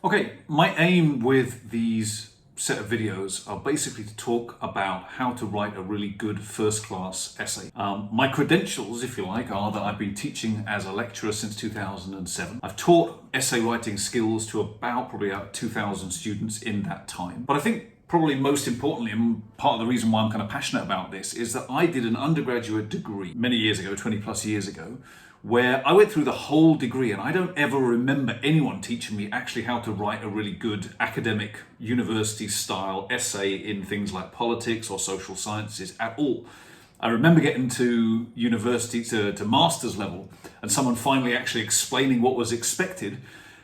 Okay, my aim with these set of videos are basically to talk about how to write a really good first-class essay. My credentials, if you like, are that I've been teaching as a lecturer since 2007. I've taught essay writing skills to probably about 2,000 students in that time. But I think probably most importantly, and part of the reason why I'm kind of passionate about this, is that I did an undergraduate degree many years ago, 20 plus years ago, where I went through the whole degree, and I don't ever remember anyone teaching me actually how to write a really good academic university style essay in things like politics or social sciences at all. I remember getting to university to master's level and someone finally actually explaining what was expected.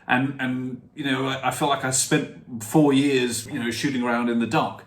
And I felt like I spent 4 years, shooting around in the dark.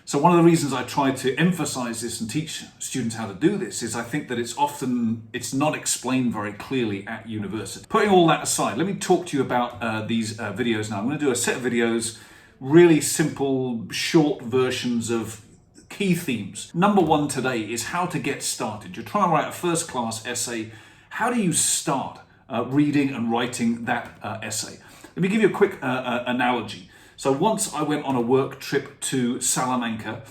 So one of the reasons I try to emphasize this and teach students how to do this is I think that it's not explained very clearly at university. Putting all that aside, let me talk to you about these videos now. I'm going to do a set of videos, really simple, short versions of key themes. Number one today is how to get started. You're trying to write a first-class essay. How do you start reading and writing that essay? Let me give you a quick analogy. So once I went on a work trip to Salamanca.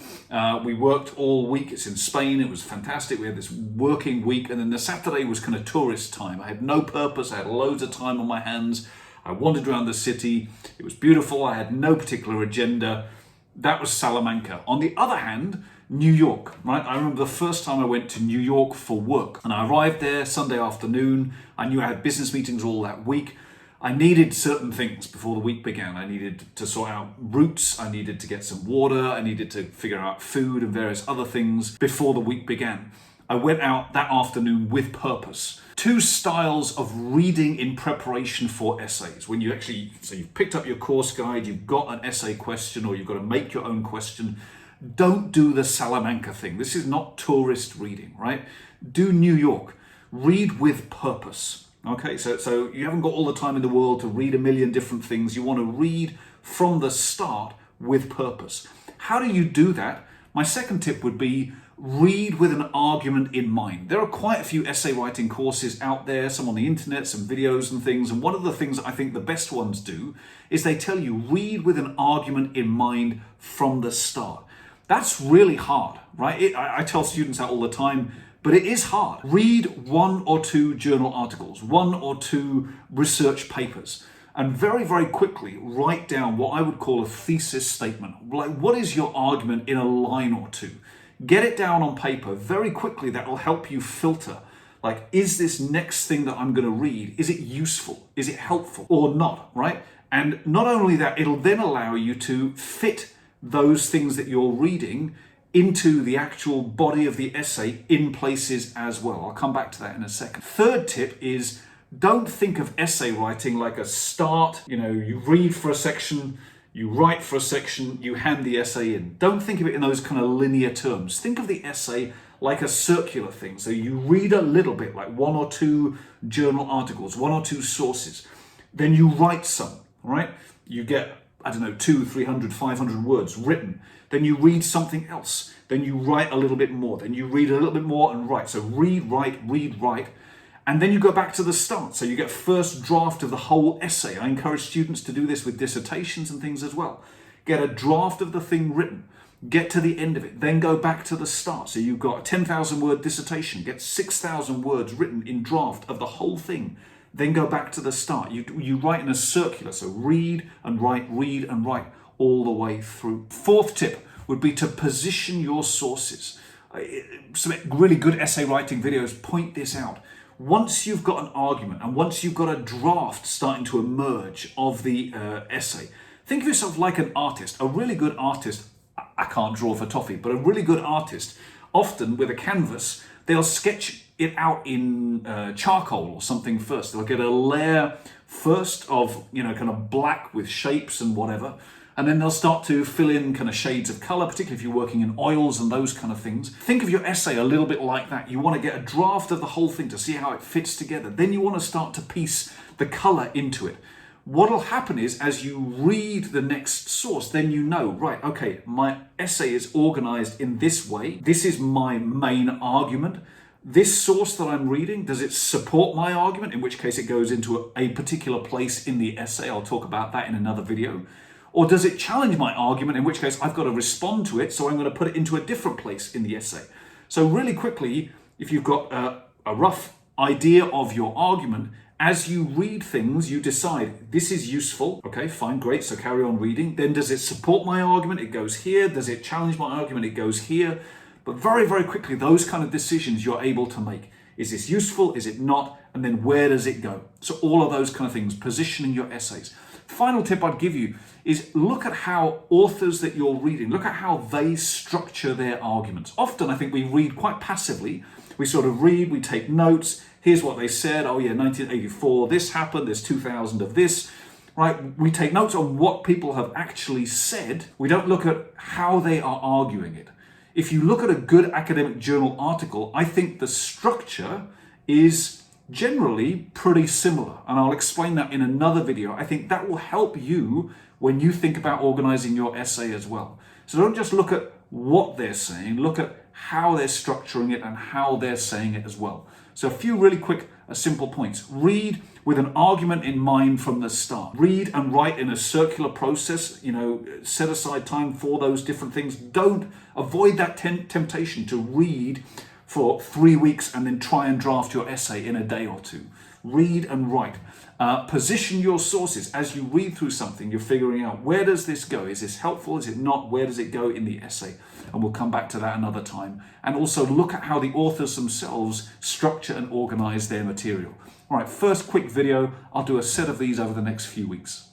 We worked all week. It's in Spain. It was fantastic. We had this working week, and then the Saturday was kind of tourist time. I had no purpose. I had loads of time on my hands. I wandered around the city. It was beautiful. I had no particular agenda. That was Salamanca. On the other hand, New York, right? I remember the first time I went to New York for work, and I arrived there Sunday afternoon. I knew I had business meetings all that week. I needed certain things before the week began. I needed to sort out routes, I needed to get some water, I needed to figure out food and various other things before the week began. I went out that afternoon with purpose. Two styles of reading in preparation for essays. When you've picked up your course guide, you've got an essay question, or you've got to make your own question. Don't do the Salamanca thing. This is not tourist reading, right? Do New York. Read with purpose. Okay, so you haven't got all the time in the world to read a million different things. You want to read from the start with purpose. How do you do that? My second tip would be read with an argument in mind. There are quite a few essay writing courses out there, some on the internet, some videos and things. And one of the things that I think the best ones do is they tell you read with an argument in mind from the start. That's really hard, right? I tell students that all the time. But it is hard. Read 1 or 2 journal articles, 1 or 2 research papers, and very, very quickly write down what I would call a thesis statement. Like, what is your argument in a line or two? Get it down on paper. Very quickly, that will help you filter. Like, is this next thing that I'm going to read, is it useful? Is it helpful or not, right? And not only that, it'll then allow you to fit those things that you're reading into the actual body of the essay in places as well. I'll come back to that in a second. Third tip is don't think of essay writing like a start. You read for a section, you write for a section, you hand the essay in. Don't think of it in those kind of linear terms. Think of the essay like a circular thing. So you read a little bit, like 1 or 2 journal articles, 1 or 2 sources. Then you write some, right? You get 200, 300, 500 words written. Then you read something else. Then you write a little bit more. Then you read a little bit more and write. So read, write. And then you go back to the start. So you get first draft of the whole essay. I encourage students to do this with dissertations and things as well. Get a draft of the thing written. Get to the end of it. Then go back to the start. So you've got a 10,000 word dissertation. Get 6,000 words written in draft of the whole thing. Then go back to the start. You write in a circular. So read and write all the way through. Fourth tip would be to position your sources. Some really good essay writing videos point this out. Once you've got an argument and once you've got a draft starting to emerge of the essay, think of yourself like an artist. A really good artist, I can't draw for toffee, but a really good artist, often with a canvas, they'll sketch it out in charcoal or something first. They'll get a layer first of, kind of black with shapes and whatever. And then they'll start to fill in kind of shades of color, particularly if you're working in oils and those kind of things. Think of your essay a little bit like that. You want to get a draft of the whole thing to see how it fits together. Then you want to start to piece the color into it. What'll happen is, as you read the next source, then right, okay, my essay is organized in this way. This is my main argument. this source that I'm reading, does it support my argument? In which case it goes into a particular place in the essay. I'll talk about that in another video. Or does it challenge my argument? In which case I've got to respond to it, so I'm going to put it into a different place in the essay. So really quickly, if you've got a rough idea of your argument, as you read things, you decide, this is useful. Okay, fine, great, so carry on reading. Then does it support my argument? It goes here. Does it challenge my argument? It goes here. But very, very quickly, those kind of decisions you're able to make. Is this useful? Is it not? And then where does it go? So all of those kind of things, positioning your essays. Final tip I'd give you is look at how authors that you're reading, look at how they structure their arguments. Often I think we read quite passively. We sort of read, we take notes. Here's what they said. Oh yeah, 1984, this happened. There's 2000 of this. Right? We take notes on what people have actually said. We don't look at how they are arguing it. If you look at a good academic journal article, I think the structure is generally pretty similar. And I'll explain that in another video. I think that will help you when you think about organizing your essay as well. So don't just look at what they're saying, look at how they're structuring it and how they're saying it as well. So a few really quick, simple points. Read with an argument in mind from the start. Read and write in a circular process, set aside time for those different things. Don't avoid that temptation to read for 3 weeks and then try and draft your essay in a day or two. Read and write. Position your sources. As you read through something, you're figuring out, where does this go? Is this helpful? Is it not? Where does it go in the essay? And we'll come back to that another time. And also look at how the authors themselves structure and organize their material. All right, first quick video. I'll do a set of these over the next few weeks.